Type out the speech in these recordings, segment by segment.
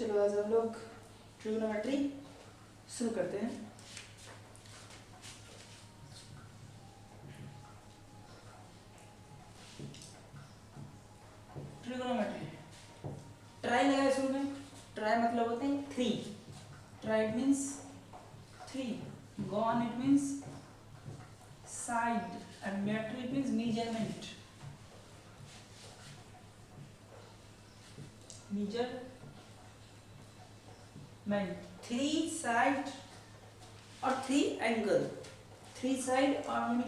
चलो आज हम लोग ट्रिग्नोमेट्री शुरू करते हैं। ट्रिग्नोमेट्री ट्राई लगाए शुरू में। ट्राई मतलब होते हैं three. Tri it means three, gon it means side, and metry it means measurement. Measurement, three side और थ्री एंगल। थ्री साइड और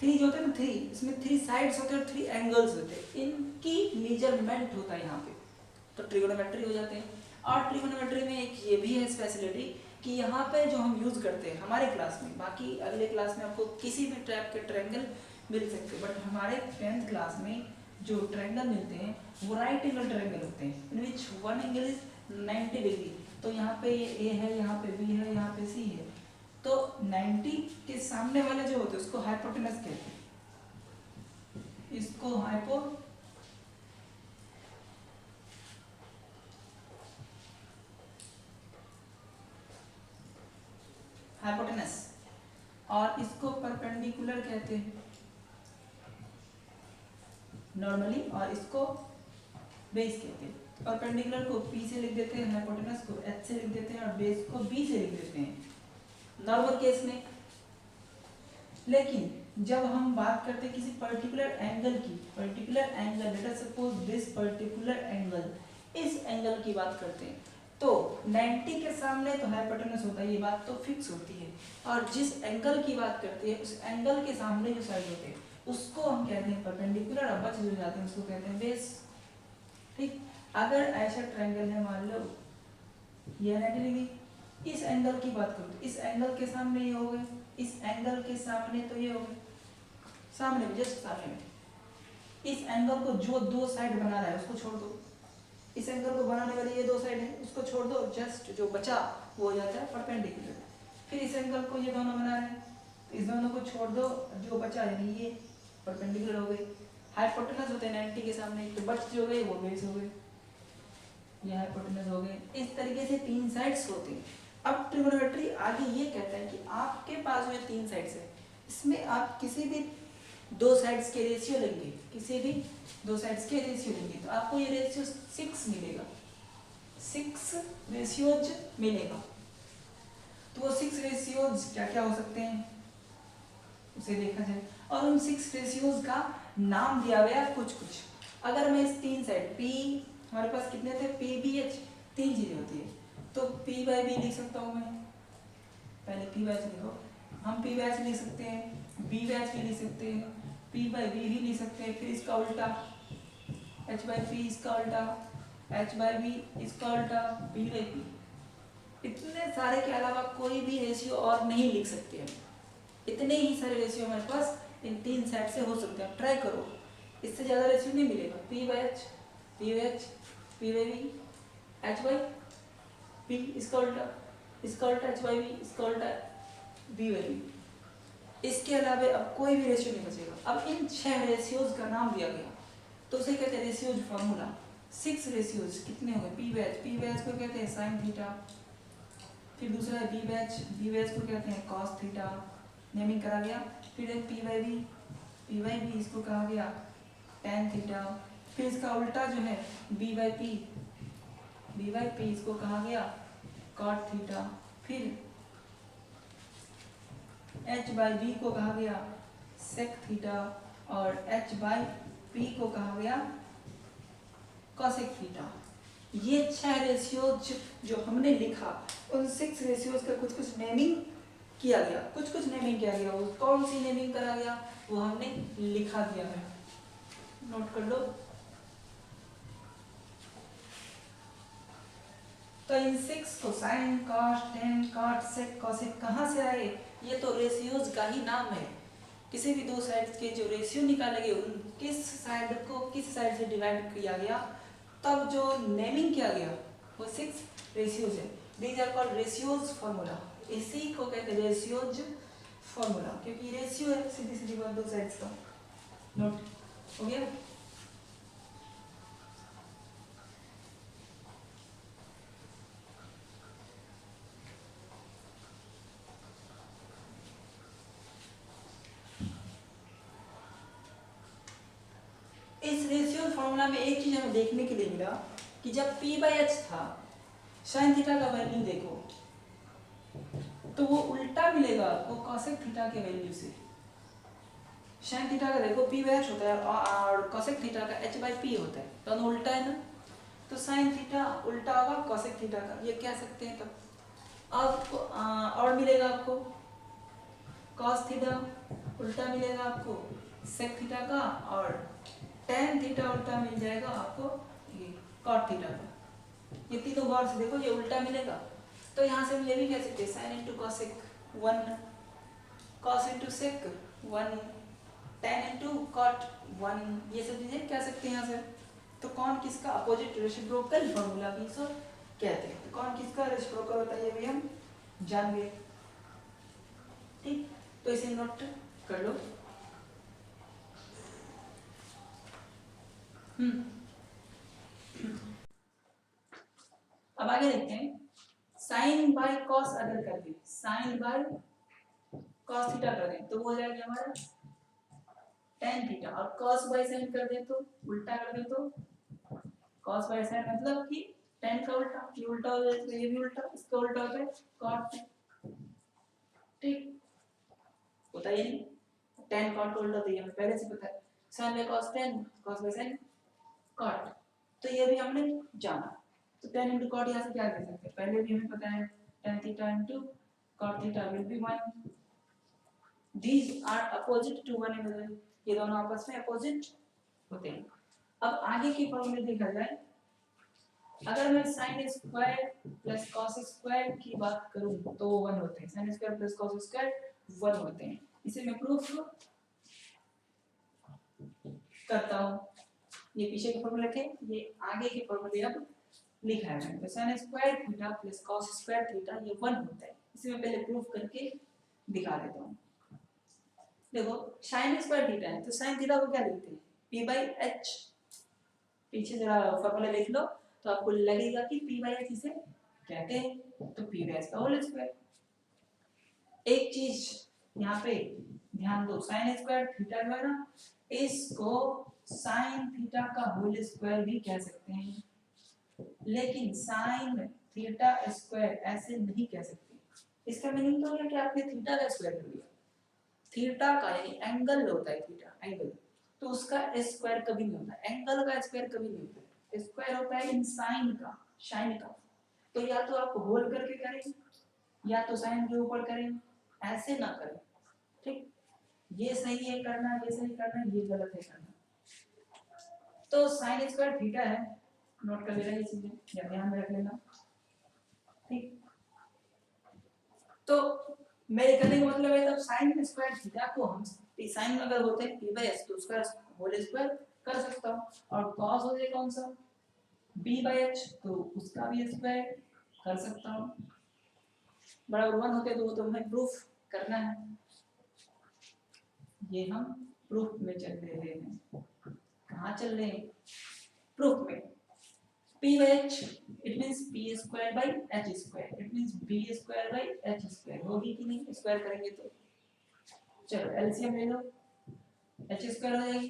थ्री जो होते हैं ना, थ्री, इसमें थ्री साइड्स होते हैं और थ्री एंगल्स होते हैं, इनकी मेजरमेंट होता है यहाँ पे, तो ट्रिगोनोमेट्री हो जाते हैं। और ट्रिगोनोमेट्री में एक ये भी है स्पेशलिटी कि यहाँ पे जो हम यूज करते हैं हमारे क्लास में, बाकी अगले क्लास में आपको किसी भी टाइप के ट्रायंगल मिल सकते हैं, बट हमारे 10th क्लास में जो ट्रायंगल मिलते हैं वो राइट एंगल ट्रायंगल होते हैं, in which one angle is 90 degree. तो यहाँ पे ए है, यहाँ पे बी है, यहाँ पे सी है, तो 90 के सामने वाले जो होते हैं उसको हाइपोटेनस कहते हैं। इसको हाइपोटेनस और इसको परपेंडिकुलर कहते हैं नॉर्मली, और इसको बेस कहते हैं। परपेंडिकुलर को P से लिख देते हैं, हाइपोटेनस को H से लिख देते हैं और बेस को B से लिख देते हैं नॉर्मल केस में। लेकिन जब हम बात करते हैं किसी पर्टिकुलर एंगल की, particular angle, let us suppose this particular angle, इस एंगल की बात करते हैं, तो 90 के सामने तो हाइपोटेनस होता है, ये बात तो फिक्स होती है। और जिस एंगल की बात करते हैं उस एंगल के सामने जो साइड होते हैं उसको हम कहते हैं परपेंडिकुलर, और बच जो जाते हैं उसको कहते हैं बेस। ठीक, अगर ऐसा ट्रायंगल है, मान लो ये 90 डिग्री, इस एंगल की बात करो, इस एंगल के सामने ये हो गए, इस एंगल के सामने तो ये हो गए, सामने में, जस्ट सामने में। इस एंगल को जो दो साइड बना रहा है उसको छोड़ दो, इस एंगल को बनाने वाली ये दो साइड है उसको छोड़ दो, जस्ट जो बचा वो हो जाता है परपेंडिकुलर। फिर इस एंगल को ये दोनों बना रहे हैं, इस दोनों को छोड़ दो, जो बचा यानी ये परपेंडिकुलर हो गई। हाइपोटेनस होते हैं 90 के सामने, तो बच जो गए वो बेस हो गए, ये हाइपोटेनस हो गए। इस तरीके से तीन साइड्स होते हैं। अब ट्रिगोनोमेट्री आगे ये कहता है कि आपके पास जो तीन साइड्स है इसमें आप किसी भी दो साइड्स के रेशियो लेंगे, किसी भी दो साइड्स के रेशियो लेंगे, तो आपको ये रेशियो 6 मिलेगा, 6 रेशियोज मिलेगा। तो वो 6 रेशियोज क्या क्या हो सकते हैं उसे देखा जाए, और उन 6 रेशियोज का नाम दिया गया कुछ कुछ। अगर मैं इस तीन साइड P, हमारे पास कितने थे, PBH, तीन चीजें होती है, तो P/B लिख सकता हूँ मैं, पहले P/H लिखो, हम P/H लिख सकते हैं, B/H भी लिख सकते हैं, P/B भी लिख सकते हैं, फिर इसका उल्टा H/P, इसका उल्टा H/B, इसका उल्टा P/P। इतने सारे के अलावा कोई भी रेशियो और नहीं लिख सकते हैं, इतने ही सारे रेशियो हमारे पास इन तीन साइड से हो सकते हैं। ट्राई करो, इससे ज्यादा रेशियो नहीं मिलेगा। P/H, P/H, P/B, H/P, इसका उल्टा H/B, इसका उल्टा B/B। इसके अलावा अब कोई भी रेशियो नहीं बचेगा। अब इन 6 रेशियोज का नाम दिया गया तो उसे कहते हैं रेशियोज फार्मूला। 6 रेशियोज कितने हुए, P/H को कहते हैं साइन थीटा, फिर दूसरा है B/H को कहते हैं कॉस थीटा, नेमिंग करा गया। फिर एक P/B इसको कहा गया tan थीटा, फिर इसका उल्टा जो है B/P इसको कहा गया cot थीटा, फिर H/B को कहा गया sec थीटा, और H/P को कहा गया cosec थीटा। ये 6 रेशियोज जो हमने लिखा, उन 6 रेशियोज का कुछ कुछ नेमिंग किया गया, वो कौन सी नेमिंग करा गया वो हमने लिखा दिया है, नोट कर लो। तो इन 6 को साइन, कॉस, टेन, कॉट, सेक, कॉसेक कहाँ से आए, ये तो रेशियोज का ही नाम है। किसी भी दो साइड्स के जो रेशियो निकाले गए उन किस साइड को किस साइड से डिवाइड किया गया, तब जो नेमिंग किया गया वो 6 रेशियोज है। These are called ratios formula. इसी को कहते हैं रेशियोज फार्मूला, क्योंकि रेशियो है सीधी सीधी बात दो साइड्स का। नोट हो गया। इस रेशियो फॉर्मूला में एक चीज हमें देखने के लिए मिला कि जब p/h था sin थीटा का वैल्यू देखो तो वो उल्टा मिलेगा आपको cosec थीटा के वैल्यू से। sin थीटा का देखो p/h होता है और cosec थीटा का h/p होता है, दोनों उल्टा है ना, तो sin थीटा उल्टा होगा cosec थीटा का, ये कह सकते हैं। तब अब और मिलेगा आपको cos थीटा उल्टा मिलेगा आपको sec थीटा का, और tan थीटा उल्टा मिल जाएगा आपको ये cot थीटा का। ये तीनों गौर से देखो, ये उल्टा मिलेगा, तो यहाँ से हम ये भी कह सकते हैं sin into cosec 1, cos into sec 1, tan into cot 1, ये सब चीजें कह सकते हैं यहाँ से। तो कौन किसका अपोजिट रेसिप्रोकल फॉर्मूला भी सो कहते हैं, तो कौन किसका रेसिप्रोकल होता है ये भी हम जान गए। ठीक, तो इसे नोट कर लो। अब आगे देखते हैं, साइन बाय कॉस अगर कर दें, साइन बाय कॉस थीटा कर दें तो वो हो जाएगा हमारा tan थीटा, और cos बाय sin कर दें तो उल्टा कर दें तो cos बाय sin मतलब कि tan का उल्टा, ये उल्टा हो जाए तो ये भी उल्टा, इसका उल्टा होता है cot। ठीक, होता ही नहीं, tan cot का उल्टा तो ये हमें पहले से पता है, sin by cos tan, cos by sin cot, तो ये भी हमने जाना। तो tan into cot यहाँ से क्या कर सकते हैं, पहले भी हमें पता है tan theta into cot theta will be 1, these are opposite to one another, ये दोनों आपस में अपोजिट होते हैं। अब आगे की फॉर्मूले देखा जाए, अगर मैं sin square plus cos square की बात करूं तो 1 होते हैं, sin square plus cos square 1 होते हैं। इसे मैं प्रूफ करता हूं, ये पीछे के फॉर्मूले थे, ये आगे के फॉर्मूले अब लिखा है मैंने। तो sin square theta plus cos square theta ये 1 होता है, इसे मैं पहले प्रूफ करके दिखा देता हूं। देखो sin स्क्वायर थीटा है तो sin थीटा को क्या लिखते हैं, p/h, पीछे जरा फॉर्मूला लिख लो तो आपको लगेगा कि p/h इसे कहते हैं, तो p/h का होल स्क्वायर। एक चीज यहाँ पे ध्यान दो, sin स्क्वायर थीटा जो है ना, इसको sin थीटा का होल स्क्वायर भी कह सकते हैं, लेकिन sin थीटा स्क्वायर ऐसे नहीं कह सकते। इसका मीनिंग तो है कि आपने थीटा का स्क्वायर कर लिया, थीटा का यानी एंगल होता है थीटा एंगल, तो उसका स्क्वायर कभी नहीं होता, एंगल का स्क्वायर कभी नहीं होता, स्क्वायर होता है इन साइन का, साइन का। तो या तो आप होल करके करें या तो साइन के ऊपर करें, ऐसे ना करें। ठीक, ये सही है करना, ये सही करना, ये गलत है करना। तो साइन स्क्वायर थीटा है, नोट कर लेना ये चीजें या ध्यान में रख लेना। ठीक, तो मेरे कहने का मतलब है तब sin स्क्वायर थीटा को हम sin अगर होते हैं p/s तो उसका होल स्क्वायर कर सकता हूं, और cos हो जाए कौन सा b/h तो उसका भी स्क्वायर कर सकता हूं, बराबर 1 होते तो वो तो हमें प्रूफ करना है, ये हम प्रूफ में चल रहे हैं। कहां चल रहे हैं, प्रूफ में। p/h it means p square by h square, it means b square by h square, होगी कि नहीं, स्क्वायर करेंगे तो। चलो एलसीएम ले लो, h स्क्वायर हो जाएगी,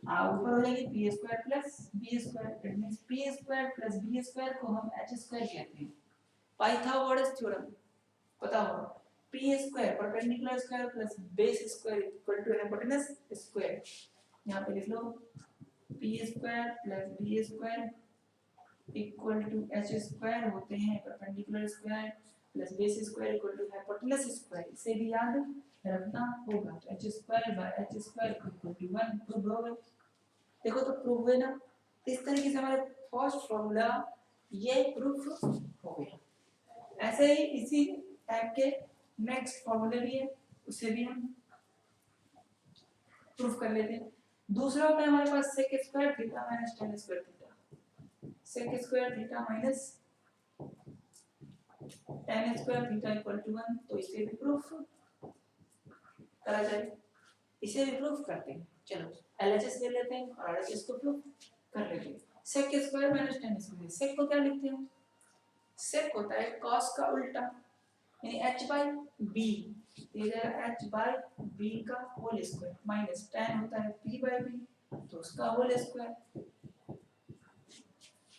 ऊपर हो जाएगी p square plus b square, it means p square plus b square को हम h स्क्वायर कहते हैं। पाइथागोरस थ्योरम पता होगा, p square perpendicular square plus base square equal to hypotenuse square. यहां पे लिख लो p square plus b square equal to h square होते हैं perpendicular square plus base square equal to hypotenuse square, इसे भी याद रखना होगा। तो h square by h square equal to 1 prove हो गया। देखो तो प्रूव हुए ना, इस तरीके से हमारे फर्स्ट फार्मूला ये प्रूफ हो गया। ऐसे ही इसी टाइप के नेक्स्ट फार्मूले भी है, उसे भी हम प्रूफ कर लेते हैं। दूसरा होता है हमारे पास sec square theta minus tan square theta, sec square theta minus tan square theta equal to 1, तो इसे भी प्रूफ करा जाए, इसे भी प्रूफ करते हैं। चलो LHS ले लेते हैं और RHS को प्रूफ कर लेते हैं। sec square minus tan square, sec को क्या लिखते हैं, sec होता है cos का उल्टा, यानी h बाई बी, ये जाएगा h बाई बी का होल स्क्वायर माइनस tan होता है p बाई बी तो उसका होल स्क्वायर।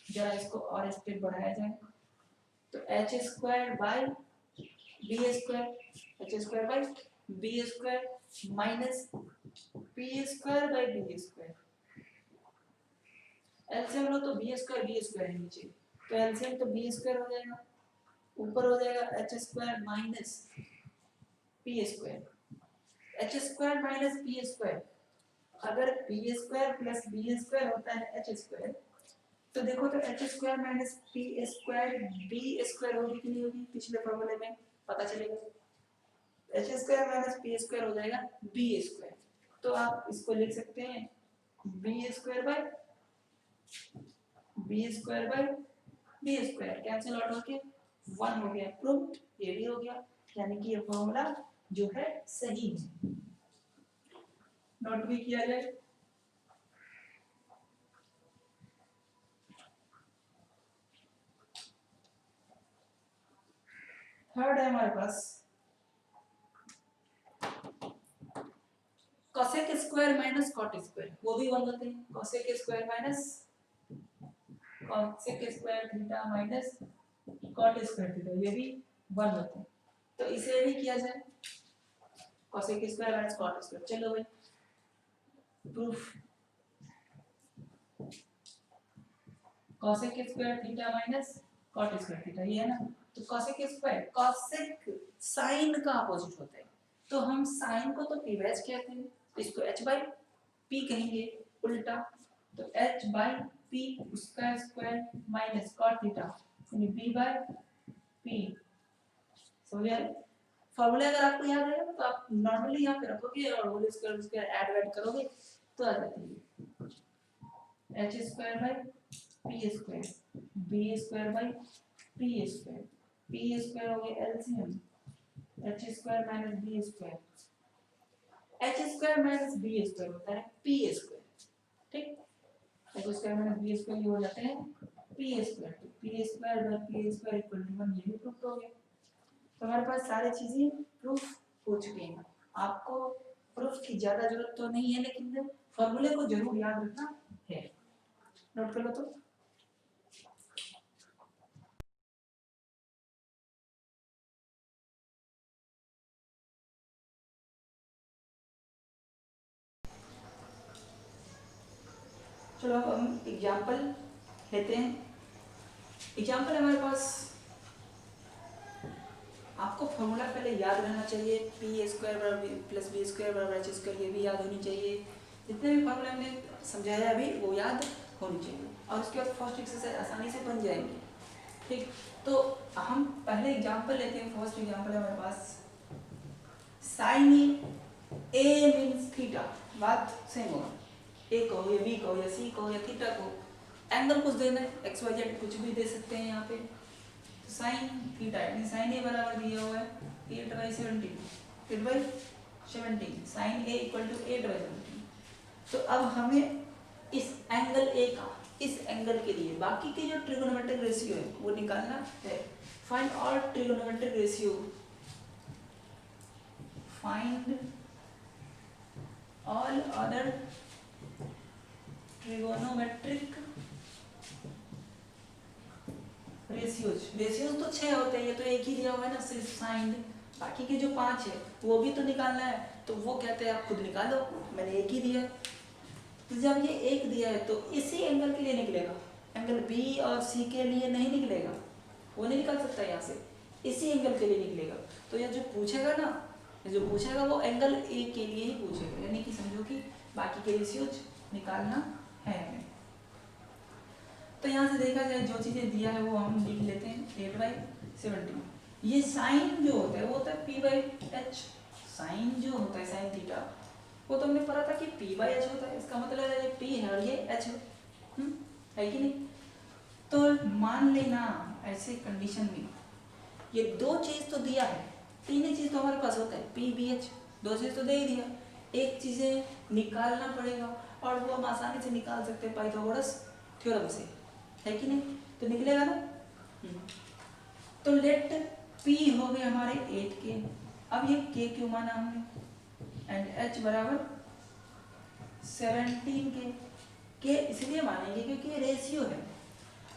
जरा इसको और स्टेप बढ़ाया जाए तो h square by B square, h square by B square minus p square by B square. LCM लो तो बी स्क्वायर है नीचे, तो एलसीएम तो बी स्क्वायर हो जाएगा, ऊपर हो जाएगा H square minus P square. H square minus P square, अगर P square plus B square होता है एच स्क्वायर, तो देखो तो H square minus P square B square होगी कि नहीं होगी, पिछले फॉर्मूले में पता चलेगा। H square minus P square हो जाएगा बी स्क्वायर, तो आप इसको लिख सकते हैं B square by B square by B square, cancel out होके 1 हो गया, प्रूव्ड, ये भी हो गया, यानी कि ये फॉर्मूला जो है सही है। नोट भी किया जाए। थर्ड है हमारे पास cosec square minus cot square, वो भी वन होते हैं। cosec square minus cosec square theta minus cot square theta, ये भी वन होते हैं, तो इसे भी किया जाए cosec square minus cot square. चलो भाई proof, cosec square theta minus cot square theta, ये है ना, तो cosec स्क्वायर cosec sin का अपोजिट होता है, तो हम sin को तो p बैच कहते हैं, तो इसको h बाई p कहेंगे उल्टा, तो h बाई p उसका स्क्वायर माइनस cot थीटा यानी b बाई p। समझ आया? फॉर्मूला अगर आपको याद है तो आप नॉर्मली यहाँ पे रखोगे और होल स्क्वायर उसके ऐड करोगे तो आ जाती है h square by p square b square by p square, p square हो गया LCM h square minus b square, h square minus b square होता है p स्क्वायर, ठीक, h square minus b square ये हो जाते हैं p स्क्वायर, तो p square by p square equal to 1, ये भी प्रूफ हो गया। तो हमारे पास सारी चीजें प्रूफ हो चुकी हैं। आपको प्रूफ की ज्यादा जरूरत तो नहीं है, लेकिन फॉर्मूले को जरूर याद रखना है। नोट कर लो तो चलो अब हम एग्जाम्पल लेते हैं। एग्जाम्पल हमारे पास, आपको फॉर्मूला पहले याद रहना चाहिए, पी स्क्वायर बराबर प्लस बी स्क्वायर बराबर एच स्क्वायर, ये भी याद होनी चाहिए। जितने भी फॉर्मूला हमने समझाया अभी वो याद होनी चाहिए, और उसके बाद फर्स्ट एक्सरसाइज आसानी से बन जाएंगे, ठीक। तो हम पहले एग्जाम्पल लेते हैं। फर्स्ट एग्जाम्पल है हमारे पास साइन ए मीन्स थीटा, बात सेम होगा, ए कहो या बी कहो या सी कहो या थीटा कहो, एंगल कुछ देना है, एक्स वाई जेड कुछ भी दे सकते हैं यहाँ पे। तो साइन थीटा यानी साइन ए बराबर दिया हुआ है 8/17, 8/17 साइन ए इक्वल टू 8/17। तो अब हमें इस एंगल ए का इस एंगल के लिए बाकी के जो ट्रिगोनोमेट्रिक रेशियो है वो निकालना है। Find all trigonometric ratio, find all other trigonometric ratios तो 6 होते हैं, ये तो एक ही दिया हुआ है ना सिर्फ साइन, बाकी के जो 5 है वो भी तो निकालना है, तो वो कहते हैं आप खुद निकालो, मैंने एक ही दिया है। तो जब ये एक दिया है तो इसी एंगल के लिए निकलेगा, एंगल बी और सी के लिए नहीं निकलेगा, वो नहीं निकल सकता यहाँ से, इसी एंगल के लिए निकलेगा। तो ये जो पूछेगा ना, जो पूछेगा वो एंगल ए के लिए ही पूछेगा, यानी कि समझो कि बाकी के रेशियोज निकालना है हमें। तो यहाँ से देखा जाए जो चीज़ें दिया है वो हम लिख लेते हैं 8/17। ये साइन जो होता है वो होता है p/h, साइन जो होता है साइन थीटा वो तो हमने पढ़ा था कि p/h होता है, इसका मतलब है ये p है और ये h है कि नहीं। तो मान लेना ऐसे कंडीशन में ये दो चीज़ तो दिया है, तीन चीज़ तो हमारे पास होता है p/h, दो चीज़ तो दे ही दिया, एक चीज़ें निकालना पड़ेगा और वो हम आसानी से निकाल सकते हैं पाइथागोरस थ्योरम से, है कि नहीं। तो निकलेगा ना। तो लेट P हो गए हमारे 8K। अब ये K क्यों माना हमने, एंड H बराबर 17K। K इसलिए मानेंगे क्योंकि ये रेशियो है।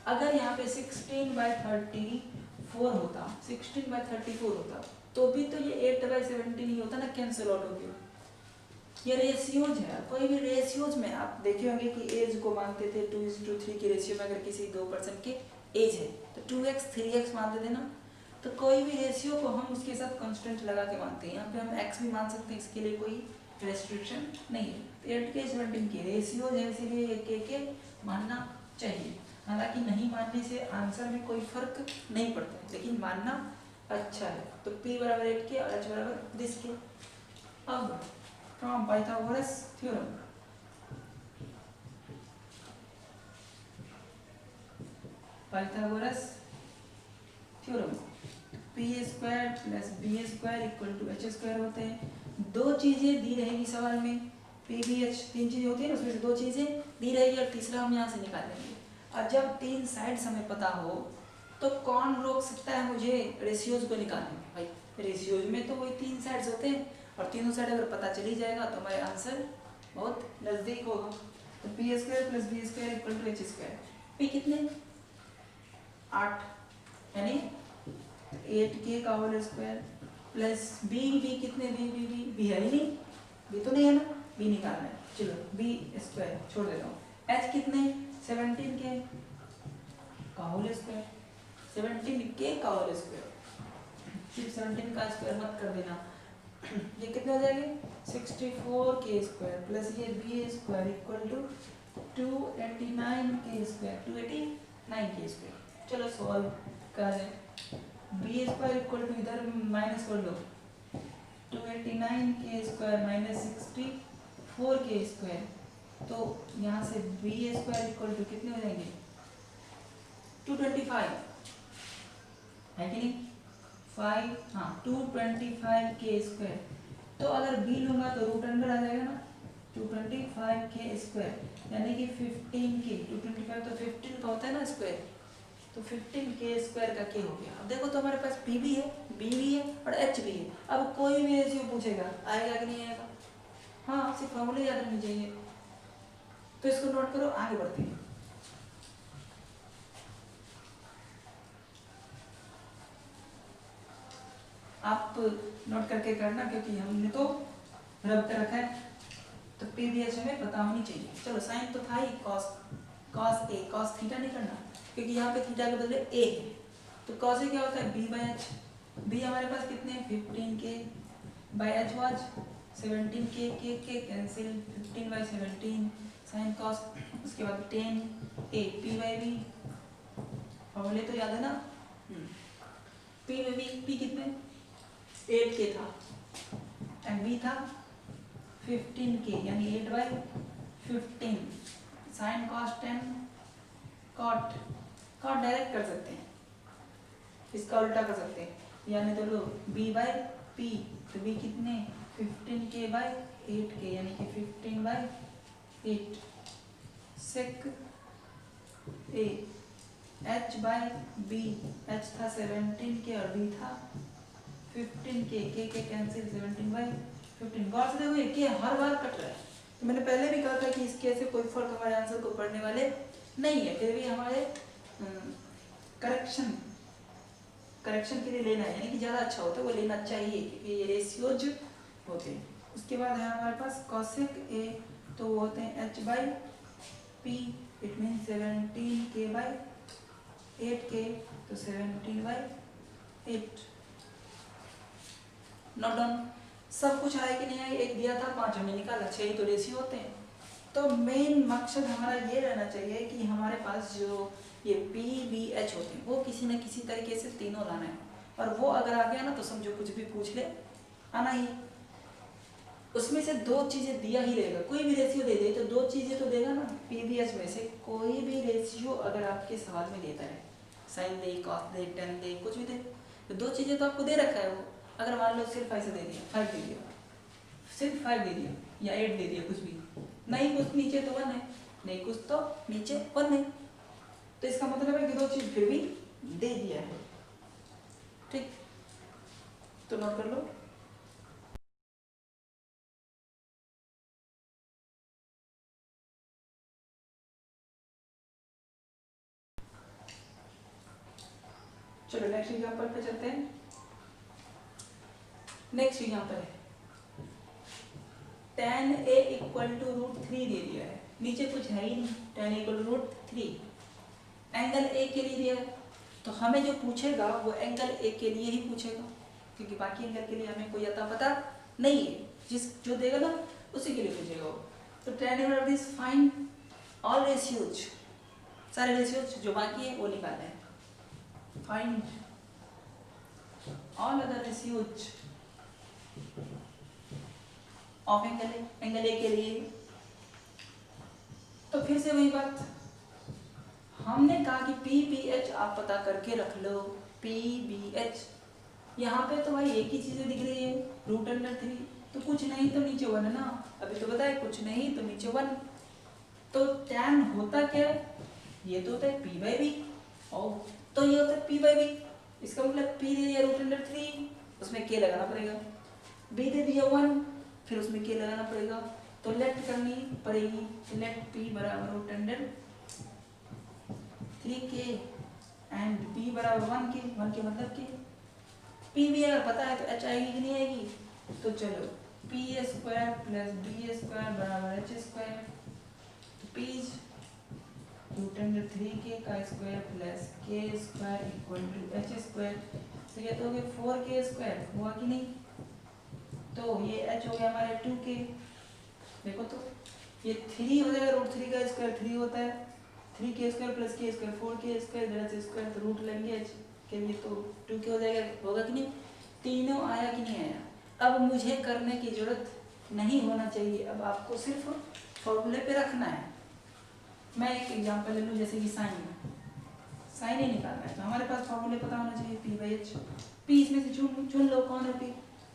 अगर यहाँ पे 16/34 होता, 16/34 होता तो भी तो ये 8/17 ही होता ना, कैंसिल आउट हो गया। ये रेशियोज है, कोई भी रेशियोज में आप देखे होंगे कि एज को मानते थे 2:3 के रेशियो में। अगर किसी 2 पर्सन के एज है तो 2x 3x मानते थे ना। तो कोई भी रेशियो को हम उसके साथ कांस्टेंट लगा के मानते हैं। यहाँ पे हम x भी मान सकते हैं, इसके लिए कोई रेस्ट्रिक्शन नहीं है। 8K 17 के रेशियोज है, इसीलिए ये के मानना चाहिए। हालांकि नहीं मानने से आंसर में कोई फर्क नहीं पड़ता, लेकिन मानना अच्छा है। तो P बराबर 8K और H बराबर दिस के। अब from Pythagoras theorem, Pythagoras theorem p² + b² = h² होते हैं। दो चीजें दी रहेगी सवाल में, p b h, तीन चीजें होती है ना, उसमें से दो चीजें दी रहेगी और तीसरा हम यहाँ से निकाल लेंगे। और जब तीन साइड्स हमें पता हो तो कौन रोक सकता है मुझे रेशियोज को निकालने में। भाई रेशियोज में तो वही तीन साइड्स होते हैं, और तीनों साइड अगर पता चली जाएगा तो हमारे आंसर बहुत नजदीक होगा। तो p² + b² = h²। p कितने, 8, यानी 8K का होल स्क्वायर प्लस बी कितने, बी है ही नहीं, बी तो नहीं है ना, बी निकालना है। चलो b² छोड़ देता हूँ। h कितने, 17K का होल स्क्वायर, 17K का होल स्क्वायर, सिर्फ 17 का स्क्वायर मत कर देना। ये कितने हो जाएंगे, 64K² प्लस ये b² = 289K², 289K²। चलो सॉल्व कर रहे हैं। b² इधर माइनस कर लो, 289K² - 64K²। तो यहाँ से b² कितने हो जाएंगे, 225 है कि नहीं, 5, हाँ 225K²। तो अगर b लूँगा तो रूट अंडर आ जाएगा ना, 225K², यानी कि 15K। 225 तो 15 का होता है ना स्क्वायर, तो 15K² का K हो गया। अब देखो तो हमारे पास P भी है, B भी है और H भी है। अब कोई भी रेशियो पूछेगा, आएगा कि नहीं आएगा, हाँ सिर्फ फॉर्मूले याद रखनी चाहिए। तो इसको नोट करो, आगे बढ़ते हैं। आप नोट करके करना, क्योंकि हमने तो रब कर रखा है, तो P भी H हमें पता होनी चाहिए। चलो साइन तो था ही, cos A, cos थीटा नहीं करना, क्योंकि यहाँ पे थीटा के बदले a है। तो cos A क्या होता है, b/h। b हमारे पास कितने, 15K/h was 17K, k cancel, 15/17 sin cos, उसके बाद 10A p/b, फॉर्मूले तो याद है ना। p कितने, 8K था एंड b था 15K, यानी 8/15 sin cos 10 cot डायरेक्ट कर सकते हैं, इसका उल्टा कर सकते हैं, यानी तो लो b/p, तो b कितने, 15K/8K, यानी कि 15/8 sec A। h/b, h था 17K और b था 15K, k कैंसिल, 17/15। गौर से देखो ये k हर बार कट रहा है। तो मैंने पहले भी कहा था कि इसके से कोई फर्क हमारे आंसर को पढ़ने वाले नहीं है, फिर भी हमारे करेक्शन के लिए लेना है, यानी कि ज़्यादा अच्छा होता है, वो लेना चाहिए क्योंकि ये रेशियोज होते हैं। उसके बाद है हमारे पास cosec A, तो वो होते हैं h/p, इट मीन 17K/8K, तो 17/8। Note down. सब कुछ आया कि नहीं आया, एक दिया था 5 हमने निकाला, 6 ही तो रेशियो होते हैं। तो मेन मकसद हमारा ये रहना चाहिए कि हमारे पास जो ये P B H होते हैं वो किसी न किसी तरीके से तीनों लाना है, और वो अगर आ गया ना तो समझो कुछ भी पूछ ले आना ही। उसमें से दो चीज़ें दिया ही रहेगा, कोई भी रेशियो दे दे तो दो चीज़ें तो देगा ना। P B H में से कोई भी रेशियो अगर आपके सवाल में देता है, साइन दे, कॉस दे, टेन दे, कुछ भी दे, तो दो चीज़ें तो आपको दे रखा है वो। अगर मान लो सिर्फ ऐसे दे दिया, 5 दे दिया, सिर्फ 5 दे दिया या 8 दे दिया, कुछ भी नहीं, कुछ नीचे तो 1 है, नहीं कुछ तो नीचे 1 है, तो इसका मतलब है कि दो चीज फिर भी दे दिया है। ठीक, तो नोट कर लो। चलो नेक्स्ट एग्जांपल पे चलते हैं। नेक्स्ट एग्जांपल है tan a इक्वल टू √3 दे दिया है, नीचे कुछ है ही नहीं, tan a equal to √3 angle a के लिए दिया है, तो हमें जो पूछेगा वो एंगल a के लिए ही पूछेगा, क्योंकि बाकी एंगल के लिए हमें कोई अता पता नहीं है, जिस जो देगा ना उसी के लिए पूछेगा वो। तो tan a this find all ratios, सारे रेशियोज जो बाकी है वो निकालना है। Find all other ratios of angle A के लिए। तो फिर से वही बात, हमने कहा कि पी बी एच आप पता करके रख लो। पी बी एच यहाँ पे तो भाई एक ही चीजें दिख रही है, √3, तो कुछ नहीं तो नीचे 1 है ना, अभी तो बताए कुछ नहीं तो नीचे 1। तो tan होता क्या है, ये तो होता है p बाई बी, और तो ये होता है p बाई बी, इसका मतलब p दे दिया √3, उसमें k लगाना पड़ेगा, b दे दिया 1, फिर उसमें k लगाना पड़ेगा, तो लेट करनी पड़ेगी, लेट p बराबर √3k एंड b बराबर 1k, 1k मतलब k। p भी अगर पता है तो h आएगी कि नहीं आएगी, तो चलो p² प्लस b² बराबर h², तो p √3k का square plus k² equal to h², तो ये तो हो गया 4k² हुआ कि नहीं, तो ये h हो गया हमारे 2k, देखो तो ये 3 हो जाएगा, √3 का स्क्वायर 3 होता है, 3k² प्लस k² 4k² तो रूट लेंगे h के लिए, तो 2k हो जाएगा, होगा कि नहीं, तीनों आया कि नहीं आया। अब मुझे करने की जरूरत नहीं होना चाहिए, अब आपको सिर्फ फॉर्मूले पे रखना है। मैं एक एग्जांपल ले लूँ, जैसे कि साइन ही निकालना है, तो हमारे पास फॉर्मूले पता होना चाहिए, p बाई एच, p इसमें से चुन लो कौन है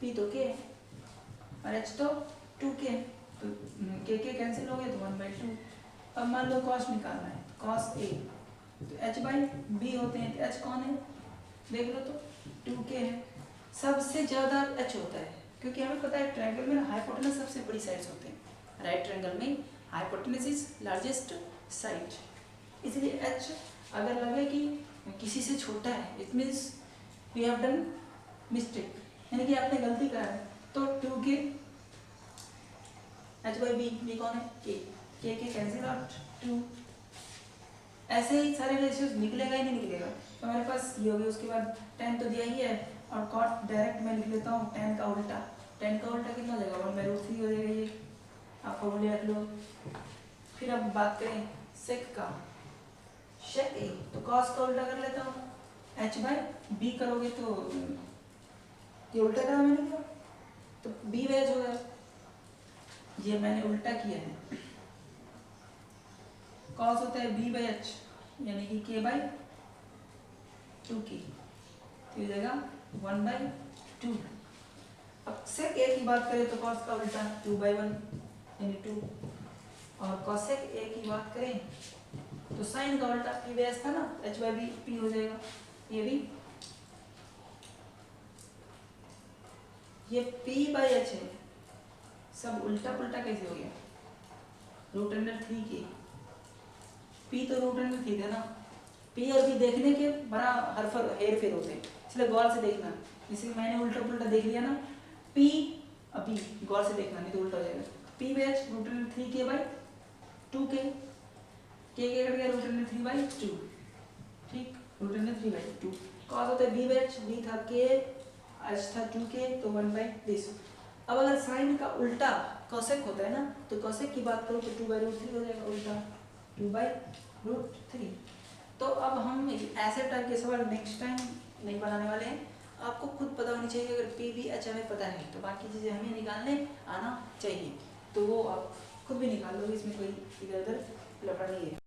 p तो k है और h तो 2k, तो k कैंसिल हो गए तो 1/2। अब मान लो कॉस निकालना है, कॉस a, तो h बाई b होते हैं, तो h कौन है देख लो, तो 2k है, सबसे ज़्यादा h होता है, क्योंकि हमें पता है ट्रायंगल में हाइपोटेनस सबसे बड़ी साइड्स होते हैं, राइट ट्रायंगल में हाइपोटेनस इज लार्जेस्ट साइड, इसलिए h अगर लगे कि किसी से छोटा है, it means we have done mistake, यानी कि आपने गलती करा है, तो 2k h बाई b कौन है k कैंसिल आउट 2, ऐसे ही सारे रेशियोज निकलेगा ही नहीं निकलेगा, तो हमारे पास ये हो गया, उसके बाद tan तो दिया ही है, और cot डायरेक्ट मैं लिख लेता हूँ, tan का उल्टा कितना हो जाएगा 1/√3 हो जाएगा, ये आप फॉर्मूले रख लो। फिर अब बात करें sec का, sec a, तो cos का उल्टा कर लेता हूँ, h बाई b करोगे तो ये उल्टा करा मैंने क्या, तो b बाई h होगा, ये मैंने उल्टा किया है, cos होता है b बाई h यानी कि k बाई 2k, तो ये जाएगा 1/2। अब sec a की बात करें तो cos का उल्टा 2/1 यानी 2, और cosec a की बात करें तो sin का उल्टा p बाई h था ना, h बाई b p हो जाएगा, ये भी ये p बाई h है, सब उल्टा पुल्टा कैसे हो गया, √3k, p तो √3 था ना, p और b देखने के बड़ा हेर फेर होते हैं, इसलिए गौर से देखना, जैसे मैंने उल्टा पुल्टा देख लिया ना, p अभी गौर से देखना नहीं तो उल्टा हो जाएगा, p by h √3k by 2k, k cut गया √3/2, ठीक, √3/2, cos होता है b बाई h, b था k, h था 2k, तो 1/this। अब अगर sin का उल्टा cosec होता है ना, तो cosec की बात करो तो 2/√3 हो जाएगा, उल्टा 2/√3। तो अब हम ऐसे टाइप के सवाल नेक्स्ट टाइम नहीं बनाने वाले हैं, आपको खुद पता होनी चाहिए, अगर p भी h हमें पता है तो बाकी चीज़ें हमें निकालने आना चाहिए, तो वो आप खुद भी निकाल लोगे, इसमें कोई इधर उधर लफड़ा नहीं है।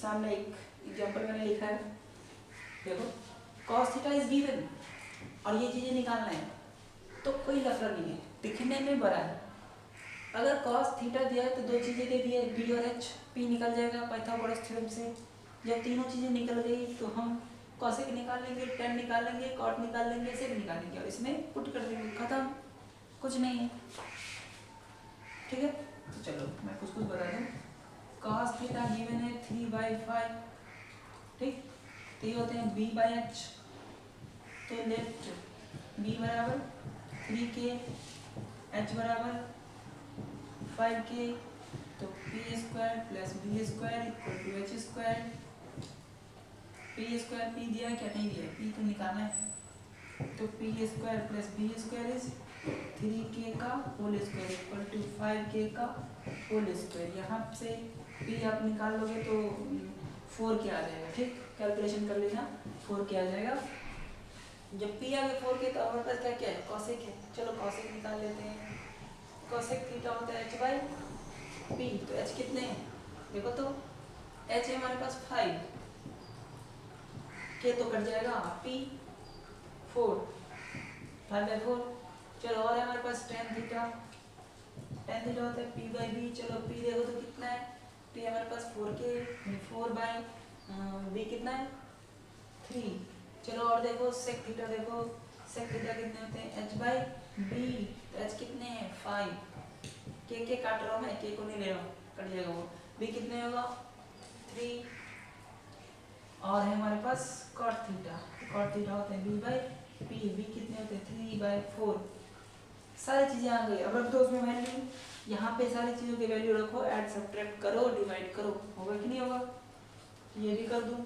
सामने एक एग्जांपल मैंने लिखा है, देखो cos थीटा इज गिवन और ये चीजें निकालना है, तो कोई लफड़ा नहीं है, दिखने में बड़ा है, अगर cos थीटा दिया है तो दो चीज़ें दे दी है b और h, p निकल जाएगा पाइथागोरस थ्योरम से। जब तीनों चीज़ें निकल गई तो हम कॉसेक निकाल लेंगे, टेन निकाल लेंगे, कॉट निकाल लेंगे, सेक निकालेंगे और इसमें पुट कर देंगे, खत्म, कुछ नहीं है। ठीक है, तो चलो मैं कुछ बता दूँ। cos थीटा गिवन है 3/5, ठीक, तो ये होते हैं b/h, तो लेफ्ट b बराबर 3k, h बराबर 5k, तो p square plus b square equal to h square. p square p दिया क्या, नहीं दिया, p तो निकालना है, तो p square plus b square is 3k का whole square equal to 5k का होल स्क्वायर। यहाँ से p आप निकाल लोगे तो 4k आ जाएगा, ठीक, कैलकुलेशन कर लेना, 4k आ जाएगा। जब p आ गया 4k तो हमारे पास क्या क्या है, कॉसेक है, चलो कॉसेक निकाल लेते हैं। कॉसेक थीटा होता है h बाई p, तो h कितने हैं देखो तो, h है हमारे पास 5, k तो कट जाएगा, p 4, 5/4। चलो और है हमारे पास tan थीटा, tan थीटा होता है p बाई b, चलो p देखो तो कितना है, p हमारे पास 4k, 4 बाई b कितना है 3। चलो और देखो sec थीटा, देखो sec थीटा कितने होते हैं h बाई b, तो h कितने हैं 5, के काट रहा हूँ मैं, के को नहीं ले रहा हूँ, कट जाएगा वो, b कितने होगा 3। और है हमारे पास cot थीटा, cot थीटा होते हैं b बाई p, b कितने होते हैं 3/4। सारी चीज़ें आ गई, अब रख दो उसमें वैल्यू, यहाँ पे सारी चीज़ों की वैल्यू रखो, ऐड सब्ट्रैक्ट करो, डिवाइड करो, होगा कि नहीं होगा, ये भी कर दूँ,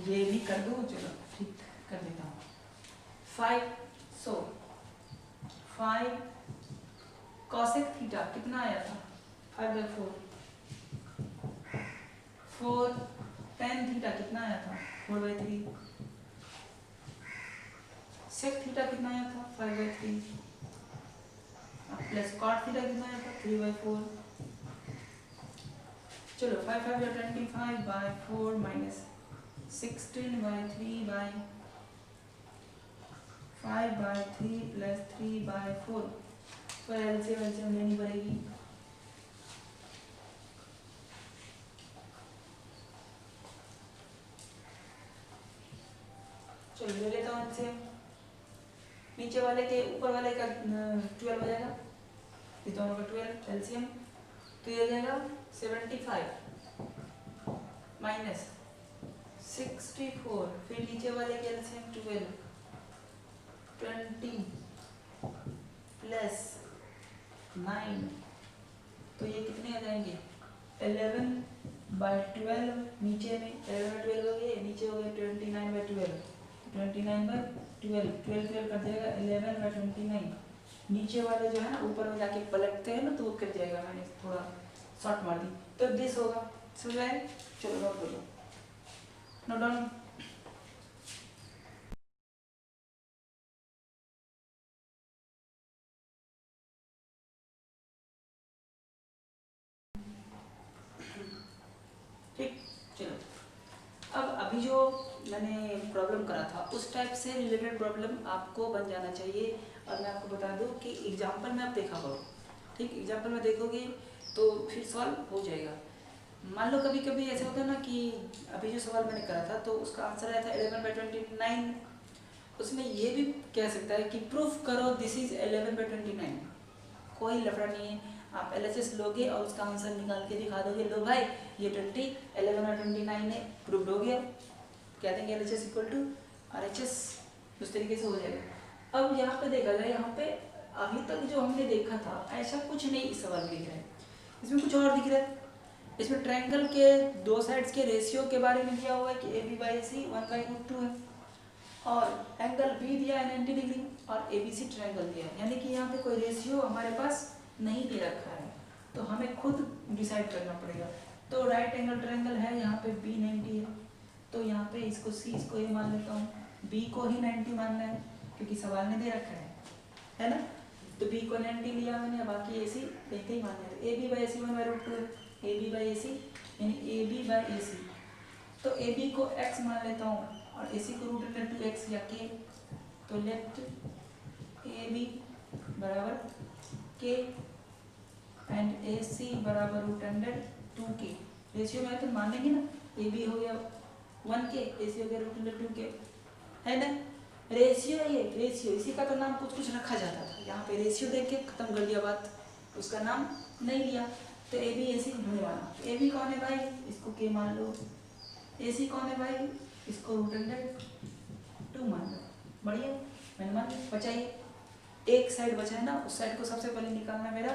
ये भी कर दूँ, चलो ठीक कर देता हूँ। 5, सो 5 कॉसेक थीटा कितना आया था 5/4, 4 tan थीटा कितना आया था 4/3, सेक थीटा कितना आया था 5/3, प्लस कॉट थीटा कितना आया था 3/4। चलो 5 5 या 25/4 माइनस 16/3/5/3 प्लस 3/4, तो एलसीएम लेनी पड़ेगी। चलो ले लेता हूँ एलसीएम, नीचे वाले के ऊपर वाले का 12 हो जाएगा, ये दोनों का 12 एलसीएम, तो ये हो जाएगा 75 माइनस 64, फिर नीचे वाले के एलसीएम 12, 20 प्लस 9, तो ये कितने आ जाएंगे 11/12, नीचे में 11/12 हो गए, नीचे हो गए 29/12, 29/12, 12 कर जाएगा 11/29, नीचे वाले जो है ना ऊपर में जाके पलटते हैं ना तो वो कट जाएगा, मैंने थोड़ा शॉर्ट मार दी, तो 10 होगा, समझ आए, चलो नोट करो, नोट डाउन। ठीक, चलो अब अभी जो मैंने प्रॉब्लम करा था उस टाइप से रिलेटेड प्रॉब्लम आपको बन जाना चाहिए, और मैं आपको बता दूं कि एग्जाम्पल में आप देखा करो, ठीक, एग्जाम्पल में देखोगे तो फिर सॉल्व हो जाएगा। मान लो कभी कभी ऐसा होता है ना कि अभी जो सवाल मैंने करा था तो उसका आंसर आया था 11/29, उसमें ये भी कह सकता है कि प्रूफ करो दिस इज 11/29, कोई लफड़ा नहीं है, आप एलएचएस लोगे और उसका आंसर निकाल के दिखा दोगे, लो भाई ये 11/29 है, प्रूफ हो गया, कह देंगे एलएचएस इक्वल टू आरएचएस, उस तरीके से हो जाएगा। अब यहाँ पे देखा जाए, यहाँ पे अभी तक जो हमने देखा था ऐसा कुछ नहीं इस सवाल में दिख रहा है, इसमें कुछ और दिख रहा है, इसमें ट्रायंगल के दो साइड्स के रेशियो के बारे में दिया हुआ है कि AB/AC 1/√2 है, और एंगल बी दिया है 90 डिग्री, और ABC ट्रायंगल दिया है, यानी कि यहाँ पे कोई रेशियो हमारे पास नहीं दे रखा है, तो हमें खुद डिसाइड करना पड़ेगा। तो राइट एंगल ट्रायंगल है, यहाँ पे B 90 है, तो यहाँ पे इसको C, इसको A मान लेता हूँ, B को ही 90 मानना है क्योंकि सवाल ने दे रखा है ना, तो B को 90 लिया मैंने, बाकी AC देखते ही मानना है, AB/AC 1/√2 है, AB/AC यानी AB/AC, तो AB को x मान लेता हूँ और AC को रूट अंडर 2x या k, तो लेट AB बराबर k एंड AC बराबर रूट अंडर 2k। रेशियो में तो मान लेंगे ना, AB हो गया 1k, AC हो गया रूट अंडर 2k, है ना। रेशियो ये रेशियो, इसी का तो नाम कुछ कुछ रखा जाता था, यहाँ पे रेशियो देख के खत्म कर दिया बात, उसका नाम नहीं लिया। तो AB AC ढूंढवाना, AB कौन है भाई, इसको k मान लो, AC कौन है भाई, इसको रूट अंडर 2 मान लो। बढ़िया, मैंने मान लिया। बचाइए, एक साइड बचा है ना, उस साइड को सबसे पहले निकालना मेरा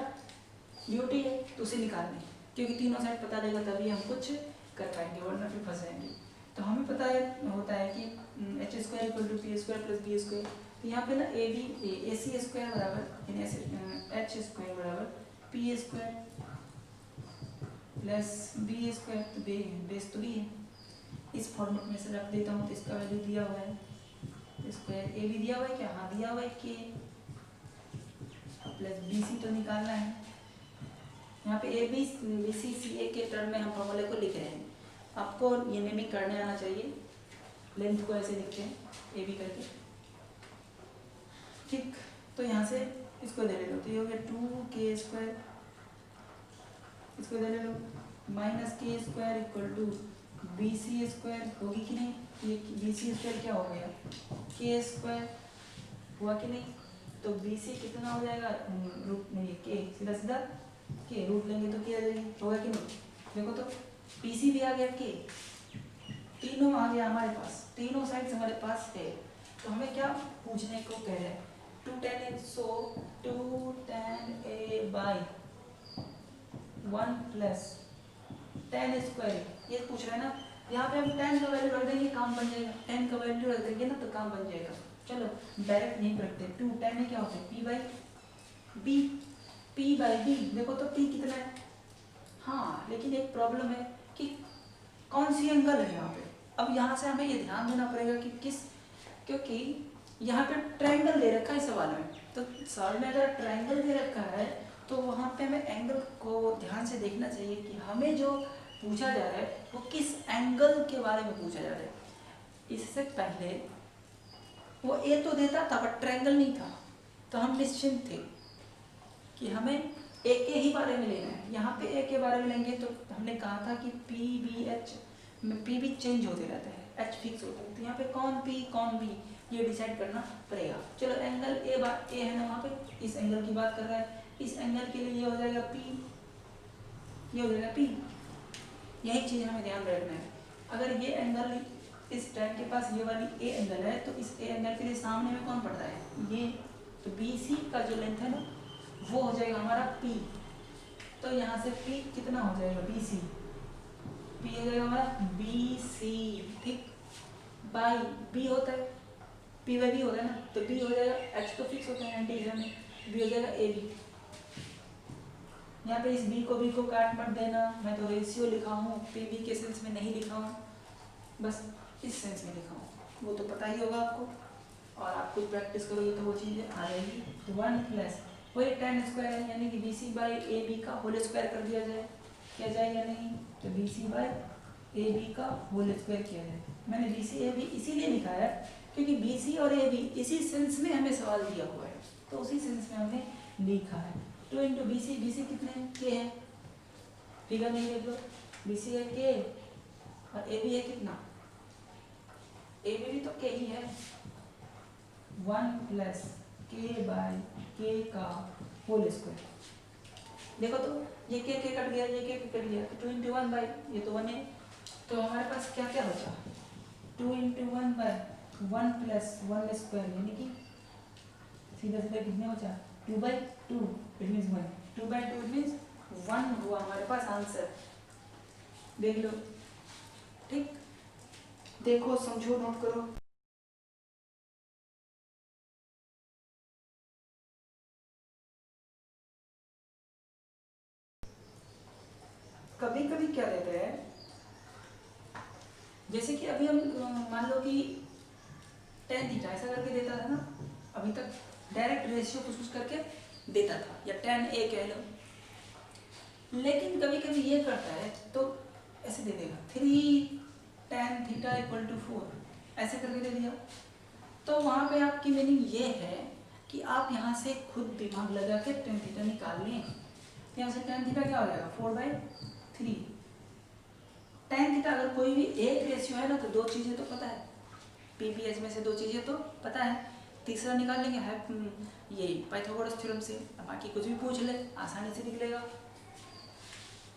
ड्यूटी है, तो उसे निकालने, क्योंकि तीनों साइड पता रहेगा तभी हम कुछ कर पाएंगे, वरना फिर फंस जाएंगे। तो हमें पता है होता है कि h square equal to p square plus B square, तो यहाँ पे ना ए सी स्क्वायर बराबर एच स्क्वायर बराबर p square plus B square, तो बेस तो भी है, इस फॉर्मेट में से रख देता हूँ। तो इसका वैल्यू दिया हुआ है स्क्वायर, ए भी दिया हुआ है क्या, हाँ दिया हुआ है के, प्लस बी सी तो निकालना है। यहाँ पे ए बी सी सी ए के टर्म में हम फॉर्मूले को लिख रहे हैं, आपको ये नेमिंग करने आना चाहिए। लेंथ को ऐसे लिखते हैं ए बी करके, ठीक। तो यहाँ से इसको दे ले लो, तो ये हो गया 2k स्क्वायर, इसको दे ले लो माइनस के square equal to b c square, होगी कि नहीं, ये बी सी स्क्वायर क्या हो गया, के स्क्वायर हुआ कि नहीं। तो बी सी कितना हो जाएगा, रूट नहीं के, सीधा सीधा के, रूट लेंगे तो क्या आ जाएगी, होगा कि नहीं। देखो तो बी सी भी आ गया, के तीनों आ गया हमारे पास, तीनों साइड्स हमारे पास है। तो हमें क्या पूछने को कह रहे हैं, 2 tan a, so 2 tan a by 1 plus tan square, ये पूछ रहे हैं ना। यहाँ पे हम tan का वैल्यू रख देंगे, काम बन जाएगा, tan का वैल्यू रख देंगे ना तो काम बन जाएगा। चलो डायरेक्ट नहीं करते, 2 tan a क्या होता है, p by b, p by b। देखो तो p कितना है, हाँ, लेकिन एक प्रॉब्लम है कि कौन सी एंगल है यहाँ पे। अब यहाँ से हमें ये ध्यान देना पड़ेगा कि किस, क्योंकि यहाँ पे ट्रायंगल दे रखा है सवाल में, तो सवाल में अगर ट्रायंगल दे रखा है तो वहाँ पे हमें एंगल को ध्यान से देखना चाहिए कि हमें जो पूछा जा रहा है वो किस एंगल के बारे में पूछा जा रहा है। इससे पहले वो ए तो देता था बट ट्रायंगल नहीं था, तो हम निश्चिंत थे कि हमें ए के ही बारे में लेना है। यहाँ पे ए के बारे में लेंगे तो हमने कहा था कि पी बी एच में पी भी चेंज होते रहता है, एच फिक्स होता है, तो यहाँ पे कौन पी कौन बी ये डिसाइड करना पड़ेगा। चलो एंगल ए है ना, वहाँ पे इस एंगल की बात कर रहा है, इस एंगल के लिए ये हो जाएगा पी, ये हो जाएगा पी। यही चीज़ हमें ध्यान रखना है। अगर ये एंगल इस टाइम के पास ये वाली ए एंगल है तो इस ए एंगल के लिए सामने में कौन पड़ता है, ये, तो बी सी का जो लेंथ है ना वो हो जाएगा हमारा पी। तो यहाँ से पी कितना हो जाएगा, बी सी, पी हो जाएगा हमारा बी सी, ठीक, बाई बी होता है, पी बाई बी होता है ना, तो बी हो जाएगा, एच तो फिक्स होता है इंटीग्रल में, बी हो जाएगा ए बी। यहाँ पे इस बी को काट मत देना, मैं तो रेशियो लिखा हूँ, पी बी के सेंस में नहीं लिखा हूँ, बस इस सेंस में लिखा हूँ, वो तो पता ही होगा आपको, और आप कुछ प्रैक्टिस करोगे तो वो चीज़ें आ जाएगी। तो 1 प्लस वही tan स्क्वायर है, यानी कि b c by a b का होल स्क्वायर कर दिया जाए, किया जाए या नहीं, तो b c by a b का होल स्क्वायर किया जाए। मैंने बी सी ए बी इसीलिए लिखा है क्योंकि बी सी और ए बी इसी सेंस में हमें सवाल दिया हुआ है, तो उसी सेंस में हमने लिखा है। 2 इंटू बी सी कितने के है, फिगर नहीं देख लो, बी सी है के और ए बी है कितना, ए बी भी तो के ही है, 1 प्लस के बाई के का होल स्क्वायर। देखो तो ये के कट गया, ये के कट गया, तो 2 इंटू 1 बाई, ये तो 1 है, तो हमारे पास क्या क्या बचा, 2 इंटू 1 बाई 1 प्लस 1 स्क्वायर, यानी कि सीधा सीधा कितने बचा, 2 by 2, it means 1, 2 by 2 it means 1 हुआ हमारे पास आंसर। देख लो, ठीक, देखो समझो, नोट करो। कभी कभी क्या रहता है, जैसे कि अभी हम मान लो कि tan थीटा ऐसा करके देता था ना, अभी तक डायरेक्ट रेशियो कुछ कुछ करके देता था, या tan a कह लो, लेकिन कभी कभी ये करता है तो ऐसे दे देगा 3 tan थीटा इक्वल टू 4, ऐसे करके दे दिया। तो वहाँ पे आपकी मीनिंग ये है कि आप यहाँ से खुद दिमाग लगा के टेन थीटा निकाल लें। यहाँ से टेन थीटा क्या हो जाएगा 4/3। टेन थीटा अगर कोई भी एक रेशियो है ना तो दो चीज़ें तो पता है, पीबीएच में से दो चीज़ें तो पता है, तीसरा निकाल लेंगे है ये पाइथागोरस थ्योरम से, बाकी कुछ भी पूछ ले आसानी से निकलेगा।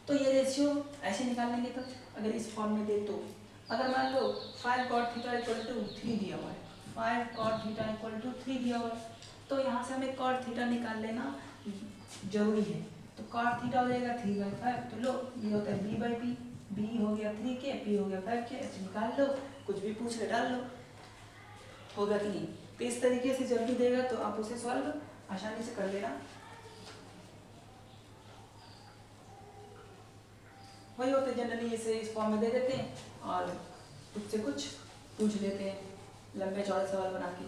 तो ये रेशियो ऐसे निकाल लेंगे। तो अगर इस फॉर्म में दे तो अगर मान लो 5 cot थीटा इक्वल टू 3 दिया हुआ है, 5 cot थीटा इक्वल टू 3 दिया हुआ है, तो यहाँ से हमें cot थीटा निकाल लेना जरूरी है। तो cot थीटा हो जाएगा 3/5। तो लो ये होता है b/p, b हो गया 3 के, p हो गया 5 के, ऐसे निकाल लो, कुछ भी पूछ ले डाल लो, होगा कि नहीं। तो इस तरीके से जब भी देगा तो आप उसे सॉल्व आसानी से कर लेना। वही होते जनरली इसे इस फॉर्म में दे देते हैं और कुछ से कुछ पूछ लेते हैं लंबे चौड़े सवाल बना के।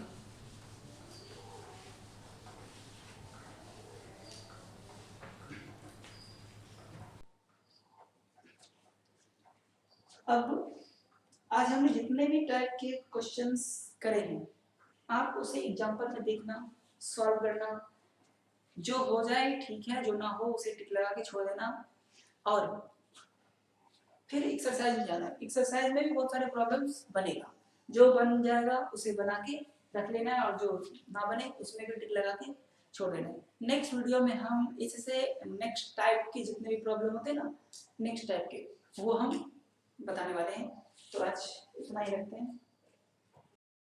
अब आज हमने जितने भी टाइप के क्वेश्चंस करे हैं आप उसे एग्जांपल में देखना, सॉल्व करना, जो हो जाए ठीक है, जो ना हो उसे टिक लगा के छोड़ देना। और फिर एक्सरसाइज में जाना। एक्सरसाइज में भी बहुत सारे प्रॉब्लम्स बनेगा, जो बन जाएगा उसे बना के रख लेना है और जो ना बने उसमें भी टिक लगा के छोड़ देना है। नेक्स्ट वीडियो में हम इससे नेक्स्ट टाइप के जितने भी प्रॉब्लम होते हैं ना, नेक्स्ट टाइप के वो हम बताने वाले हैं। तो आज इतना ही रखते हैं।